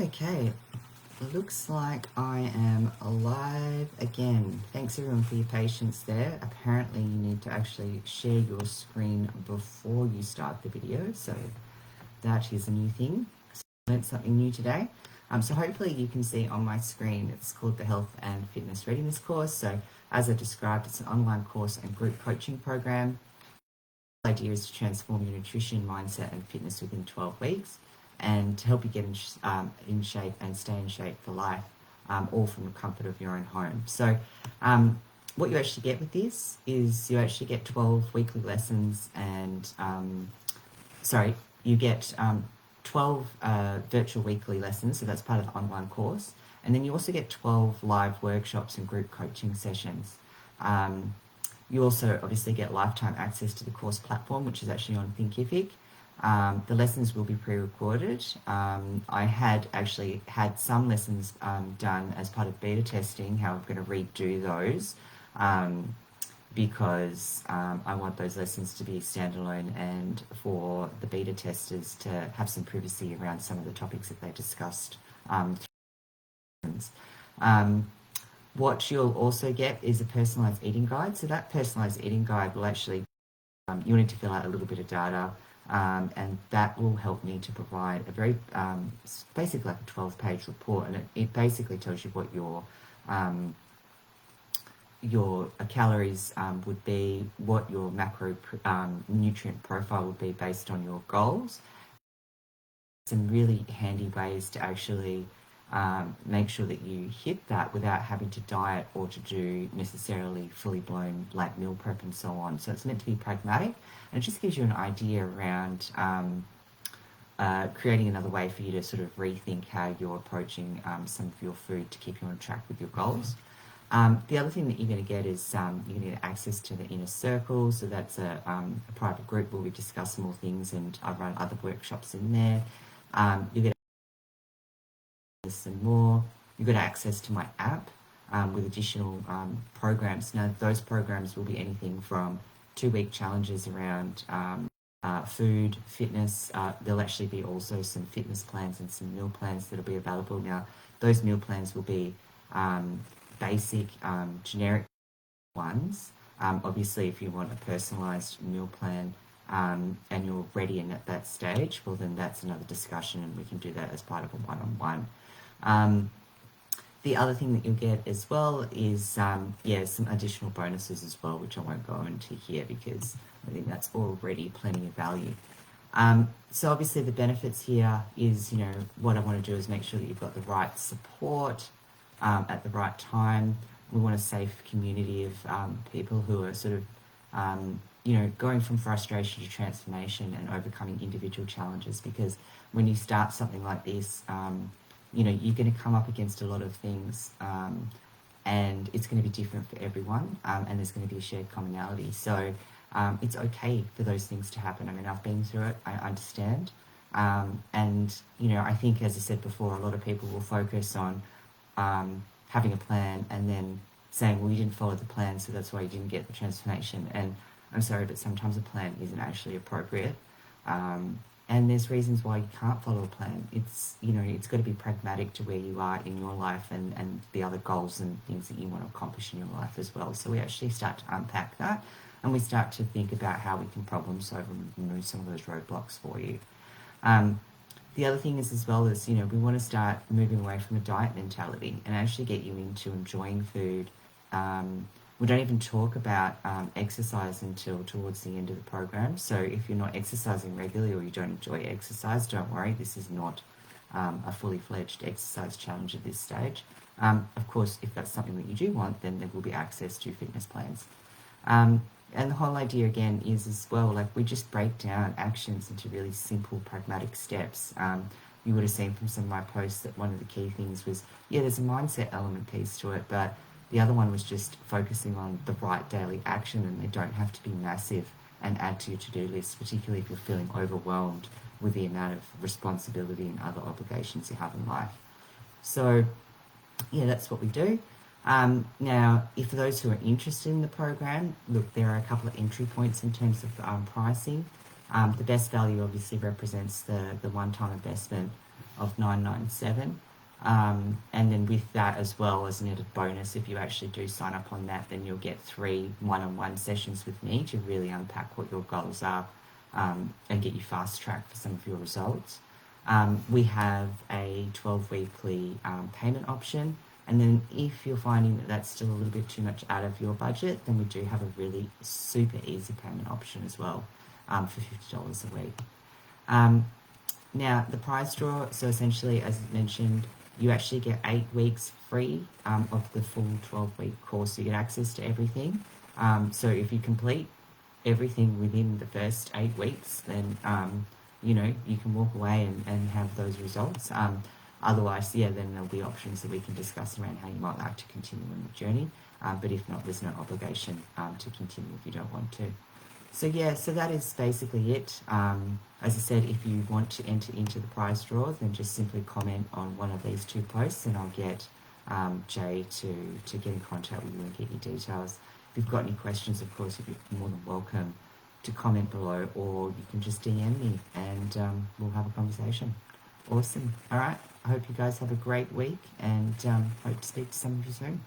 Okay, looks like I am live again. Thanks everyone for your patience there. Apparently you need to actually share your screen before you start the video, so that is a new thing. So I learned something new today. So hopefully you can see on my screen, it's called the Health and Fitness Readiness course. So as I described, it's an online course and group coaching program. The idea is to transform your nutrition, mindset and fitness within 12 weeks and to help you get in shape and stay in shape for life, all from the comfort of your own home. So what you actually get with this is you actually get 12 weekly lessons and, you get 12 virtual weekly lessons, so that's part of the online course. And then you also get 12 live workshops and group coaching sessions. You also obviously get lifetime access to the course platform, which is actually on Thinkific. The lessons will be pre-recorded. I had actually had some lessons done as part of beta testing, how I'm going to redo those because I want those lessons to be standalone and for the beta testers to have some privacy around some of the topics that they discussed. What you'll also get is a personalised eating guide. So that personalised eating guide will actually, you'll need to fill out a little bit of data and that will help me to provide a very, basically like a 12-page report, and it basically tells you what your calories would be, what your macro nutrient profile would be based on your goals. Some really handy ways to actually make sure that you hit that without having to diet or to do necessarily fully blown like meal prep and so on. So it's meant to be pragmatic, and it just gives you an idea around creating another way for you to sort of rethink how you're approaching some of your food to keep you on track with your goals. The other thing that you're going to get is you're going to get access to the inner circle. So that's a private group where we discuss more things, and I run other workshops in there. You get and more. You get access to my app with additional programs. Now those programs will be anything from 2-week challenges around food, fitness. There'll actually be also some fitness plans and some meal plans that'll be available. Now those meal plans will be basic, generic ones. Obviously if you want a personalized meal plan and you're ready and at that stage, well then that's another discussion and we can do that as part of a one-on-one. The other thing that you'll get as well is, some additional bonuses as well, which I won't go into here because I think that's already plenty of value. So obviously the benefits here is, what I want to do is make sure that you've got the right support at the right time. We want a safe community of people who are sort of, going from frustration to transformation and overcoming individual challenges, because when you start something like this, you're going to come up against a lot of things and it's going to be different for everyone and there's going to be a shared commonality. So it's okay for those things to happen. I mean, I've been through it, I understand. And, I think, as I said before, a lot of people will focus on having a plan and then saying, well, you didn't follow the plan, so that's why you didn't get the transformation. And I'm sorry, but sometimes a plan isn't actually appropriate. And there's reasons why you can't follow a plan. It's, it's got to be pragmatic to where you are in your life and the other goals and things that you want to accomplish in your life as well. So we actually start to unpack that and we start to think about how we can problem solve and remove some of those roadblocks for you. The other thing is as well is, we want to start moving away from a diet mentality and actually get you into enjoying food. We don't even talk about exercise until towards the end of the program. So if you're not exercising regularly or you don't enjoy exercise, don't worry. This is not a fully fledged exercise challenge at this stage. Of course, if that's something that you do want, then there will be access to fitness plans. And the whole idea again is as well, like we just break down actions into really simple, pragmatic steps. You would have seen from some of my posts that one of the key things was, there's a mindset element piece to it, but the other one was just focusing on the right daily action, and they don't have to be massive and add to your to-do list, particularly if you're feeling overwhelmed with the amount of responsibility and other obligations you have in life. So, that's what we do. Now, if for those who are interested in the program, look, there are a couple of entry points in terms of pricing. The best value obviously represents the one-time investment of $997. And then with that as well as an added bonus, if you actually do sign up on that, then you'll get 3 one-on-one sessions with me to really unpack what your goals are, and get you fast tracked for some of your results. We have a 12-weekly payment option. And then if you're finding that that's still a little bit too much out of your budget, then we do have a really super easy payment option as well, for $50 a week. Now, the prize draw, so essentially, as mentioned, you actually get 8 weeks free of the full 12-week course. You get access to everything. So if you complete everything within the first 8 weeks, then, you know, you can walk away and have those results. Otherwise, yeah, then there'll be options that we can discuss around how you might like to continue on the journey. But if not, there's no obligation to continue if you don't want to. So yeah, so that is basically it. As I said, if you want to enter into the prize draw, then just simply comment on one of these 2 posts and I'll get Jay to get in contact with you and get your details. If you've got any questions, of course, you'd be more than welcome to comment below, or you can just DM me and we'll have a conversation. Awesome. All right. I hope you guys have a great week and hope to speak to some of you soon.